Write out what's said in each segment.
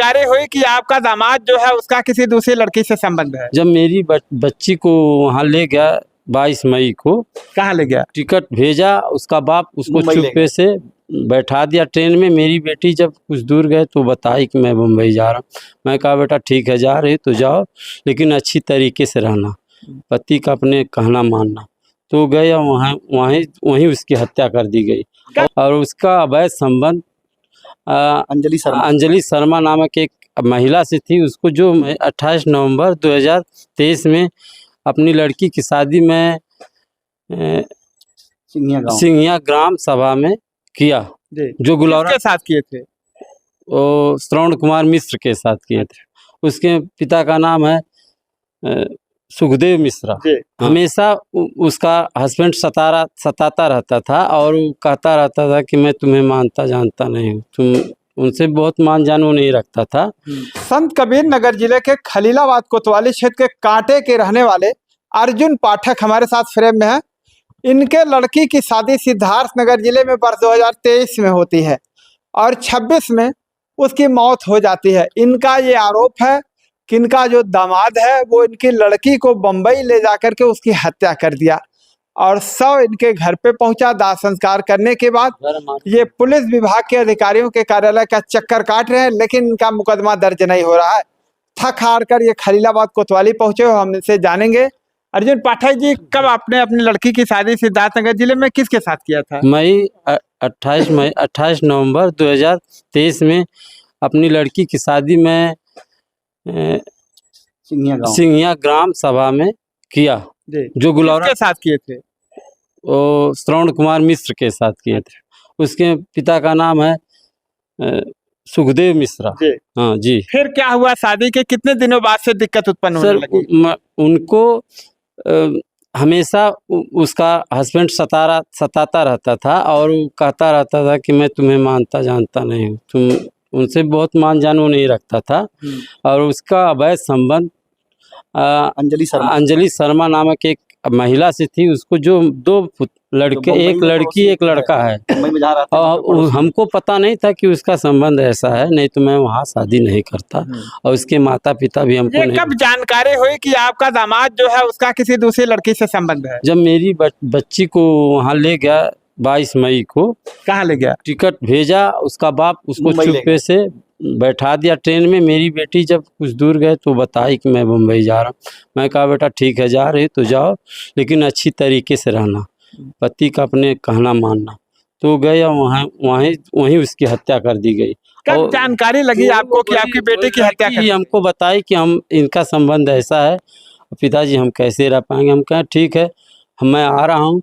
जानकारी हुई कि आपका दामाद जो है उसका किसी दूसरी लड़की से संबंध है? जब मेरी बच्ची को वहाँ ले गया 22 मई को, कहाँ ले गया? टिकट भेजा, उसका बाप उसको चुप्पे से बैठा दिया ट्रेन में। मेरी बेटी जब कुछ दूर गए तो बताई कि मैं मुंबई जा रहा हूँ। मैं कहा बेटा ठीक है, जा रही तो जाओ, लेकिन अच्छी तरीके से रहना, पति का अपने कहना मानना। तो गए, वहीं उसकी हत्या कर दी गई। और उसका अवैध संबंध अंजलि शर्मा नामक एक महिला से थी। उसको जो 28 नवंबर 2023 में अपनी लड़की की शादी में सिंघिया ग्राम सभा में किया, जो गुलौरा के साथ किए थे? वो श्रवण कुमार मिश्र के साथ किए थे। उसके पिता का नाम है सुखदेव मिश्रा। हमेशा उसका हस्बैंड सताता रहता था और कहता रहता था कि मैं तुम्हें मानता जानता नहीं हूँ, तुम उनसे बहुत मान जान वो नहीं रखता था। संत कबीर नगर जिले के खलीलाबाद कोतवाली क्षेत्र के कांटे के रहने वाले अर्जुन पाठक हमारे साथ फ्रेम में है। इनके लड़की की शादी सिद्धार्थ नगर जिले में वर्ष 2023 में होती है और 26 में उसकी मौत हो जाती है। इनका ये आरोप है कि इनका जो दामाद है वो इनकी लड़की को बम्बई ले जाकर के उसकी हत्या कर दिया और शव इनके घर पे पहुंचा। दाह संस्कार करने के बाद ये पुलिस विभाग के अधिकारियों के कार्यालय का चक्कर काट रहे हैं, लेकिन इनका मुकदमा दर्ज नहीं हो रहा है। थक हार कर ये खलीलाबाद कोतवाली पहुंचे हो। हम इनसे जानेंगे, अर्जुन पाठक जी, कब आपने अपनी लड़की की शादी सिद्धार्थनगर जिले में किसके साथ किया था? 28 नवंबर 2023 में अपनी लड़की की शादी में सिंघिया ग्राम सभा में किया, जो गुलौरा के साथ किए थे? वो श्रवण कुमार मिश्र के साथ किए थे। उसके पिता का नाम है सुखदेव मिश्रा। हाँ जी। फिर क्या हुआ? शादी के कितने दिनों बाद से दिक्कत उत्पन्न होने लगी? उनको हमेशा उसका हस्बैंड सताता रहता था और कहता रहता था कि मैं तुम्हें मानता जानता नहीं हूँ, तुम उनसे बहुत मान जान वो नहीं रखता था। और उसका अवैध संबंध अंजलि शर्मा नामक एक महिला से थी। उसको जो 2 लड़के, एक लड़की एक लड़का है, और हमको पता नहीं था कि उसका संबंध ऐसा है, नहीं तो मैं वहाँ शादी नहीं करता। और उसके माता पिता भी हमको नहीं। कब जानकारी हुई कि आपका दामाद जो है उसका किसी दूसरी लड़की से संबंध है? जब मेरी बच्ची को वहाँ ले गया 22 मई को। कहाँ ले गया? टिकट भेजा, उसका बाप उसको चुप्पे से बैठा दिया ट्रेन में। मेरी बेटी जब कुछ दूर गए तो बताई कि मैं मुंबई जा रहा हूँ। मैं कहा बेटा ठीक है, जा रही तो जाओ, लेकिन अच्छी तरीके से रहना, पति का अपने कहना मानना। तो गए, वहीं उसकी हत्या कर दी गई। कब जानकारी लगी आपको कि आपकी बेटी की हत्या की? हमको बताई कि हम इनका संबंध ऐसा है, पिताजी हम कैसे रह पाएंगे। हम कहा ठीक है, मैं आ रहा हूँ,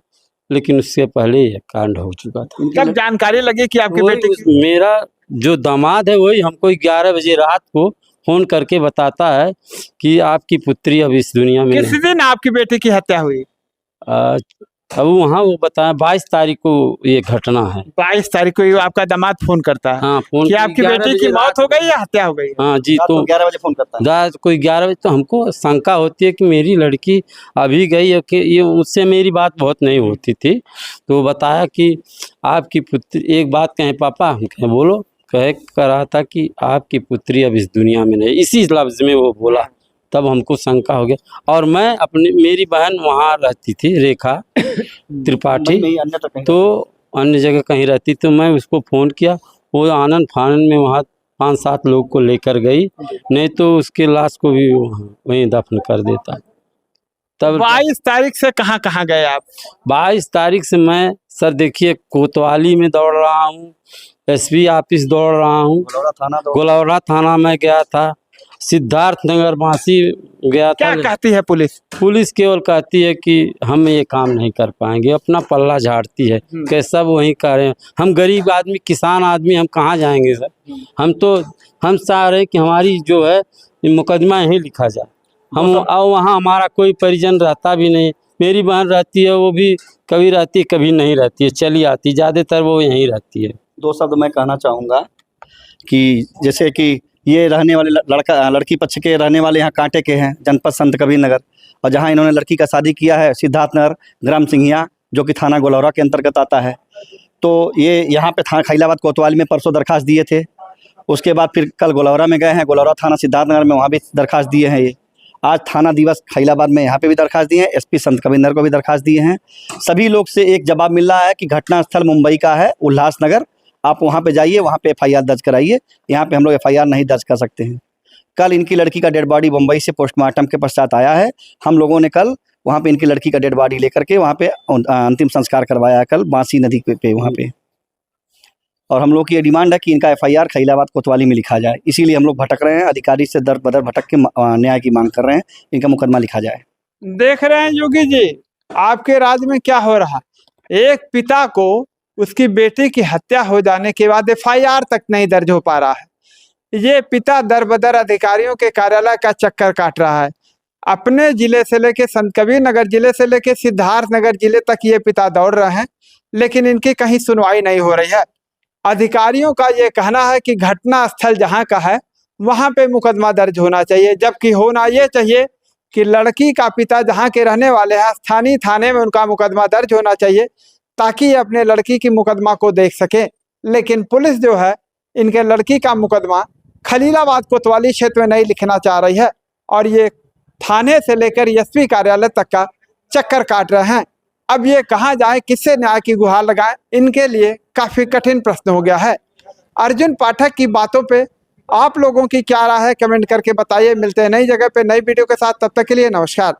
लेकिन उससे पहले ये कांड हो चुका था। कब जानकारी लगी कि आपकी बेटी की? मेरा जो दामाद है वही हमको 11 बजे रात को फोन करके बताता है कि आपकी पुत्री अब इस दुनिया में किस दिन आपकी बेटी की हत्या हुई? अब वहाँ वो बताया 22 तारीख को ये घटना है। 22 तारीख को आपका दामाद फोन करता है? हाँ, फोन कि आपकी बेटी की मौत हो गई या हत्या हो गई? हाँ जी। तो 11 बजे फोन करता है। रात कोई 11 बजे। तो हमको शंका होती है कि मेरी लड़की अभी गई है, कि ये उससे मेरी बात बहुत नहीं होती थी। तो बताया कि आपकी पुत्री, एक बात कहें पापा, हम कहें बोलो, कह रहा था कि आपकी पुत्री अब इस दुनिया में नहीं, इसी लफ्ज में वो बोला। तब हमको शंका हो गया। और मैं मेरी बहन वहाँ रहती थी, रेखा त्रिपाठी, तो अन्य जगह कहीं रहती, तो मैं उसको फ़ोन किया। वो आनंद फानन में वहाँ 5-7 लोग को लेकर गई, नहीं तो उसके लाश को भी वहीं दफन कर देता। तब 22 तारीख से कहाँ कहाँ गए आप? 22 तारीख से मैं सर देखिए कोतवाली में दौड़ रहा हूँ, एसपी ऑफिस दौड़ रहा हूँ, गुलौरा थाना में गया था, सिद्धार्थ नगर बासी गया था। क्या कहती है पुलिस? पुलिस केवल कहती है कि हम ये काम नहीं कर पाएंगे, अपना पल्ला झाड़ती है कि सब वहीं कर रहे हैं। हम गरीब आदमी, किसान आदमी, हम कहाँ जाएंगे सर? हम चाह रहे हैं कि हमारी जो है मुकदमा यहीं लिखा जाए। हम वहाँ हमारा कोई परिजन रहता भी नहीं। मेरी बहन रहती है, वो भी कभी रहती है कभी नहीं रहती है, चली आती, ज़्यादातर वो यहीं रहती है। 2 शब्द मैं कहना चाहूँगा कि जैसे कि ये रहने वाले लड़की पक्ष के रहने वाले यहाँ कांटे के हैं, जनपद संत कबीर नगर, और जहाँ इन्होंने लड़की का शादी किया है सिद्धार्थ नगर ग्राम सिंघिया, जो कि थाना गुलौरा के अंतर्गत आता है। तो ये यहाँ पे थाना खलीलाबाद कोतवाली में परसों दरखास्त दिए थे। उसके बाद फिर कल गोलौरा में गए हैं, गोलौरा थाना सिद्धार्थनगर में, वहाँ भी दरखास्त दिए हैं। ये आज थाना दिवस खैलाबाद में यहाँ पे भी दरखास्त दिए हैं, एसपी संत कविंदर को भी दरखास्त दिए हैं। सभी लोग से एक जवाब मिल रहा है कि घटना स्थल मुंबई का है, उल्लासनगर, आप वहाँ पे जाइए, वहाँ पे एफआईआर दर्ज कराइए। यहाँ पे हम लोग एफआईआर नहीं दर्ज कर सकते हैं। कल इनकी लड़की का डेड बॉडी मुंबई से पोस्टमार्टम के पश्चात आया है। हम लोगों ने कल वहाँ पे इनकी लड़की का डेड बॉडी लेकर के वहाँ पे अंतिम संस्कार करवाया है, कल बांसी नदी पे वहाँ पे। और हम लोग की ये डिमांड है कि इनका एफआईआर खैलाबाद कोतवाली में लिखा जाए। इसीलिए हम लोग भटक रहे हैं, अधिकारी से दर बदर भटक के न्याय की मांग कर रहे हैं, इनका मुकदमा लिखा जाए। देख रहे हैं योगी जी, आपके राज्य में क्या हो रहा। एक पिता को उसकी बेटी की हत्या हो जाने के बाद एफआईआर तक नहीं दर्ज हो पा रहा है। ये पिता दर बदर अधिकारियों के कार्यालय का चक्कर काट रहा है। अपने जिले से लेके संत कबीर नगर जिले से लेके सिद्धार्थनगर जिले तक ये पिता दौड़ रहे हैं, लेकिन इनकी कहीं सुनवाई नहीं हो रही है। अधिकारियों का ये कहना है कि घटना स्थल जहाँ का है वहाँ पे मुकदमा दर्ज होना चाहिए, जबकि होना ये चाहिए कि लड़की का पिता जहाँ के रहने वाले हैं स्थानीय थाने में उनका मुकदमा दर्ज होना चाहिए, ताकि ये अपने लड़की की मुकदमा को देख सके। लेकिन पुलिस जो है इनके लड़की का मुकदमा खलीलाबाद कोतवाली क्षेत्र में नहीं लिखना चाह रही है, और ये थाने से लेकर एसपी कार्यालय तक का चक्कर काट रहे हैं। अब ये कहाँ जाए, किससे न्याय की गुहार लगाएं, इनके लिए काफी कठिन प्रश्न हो गया है। अर्जुन पाठक की बातों पे आप लोगों की क्या राय है, कमेंट करके बताइए। मिलते हैं नई जगह पे नई वीडियो के साथ, तब तक के लिए नमस्कार।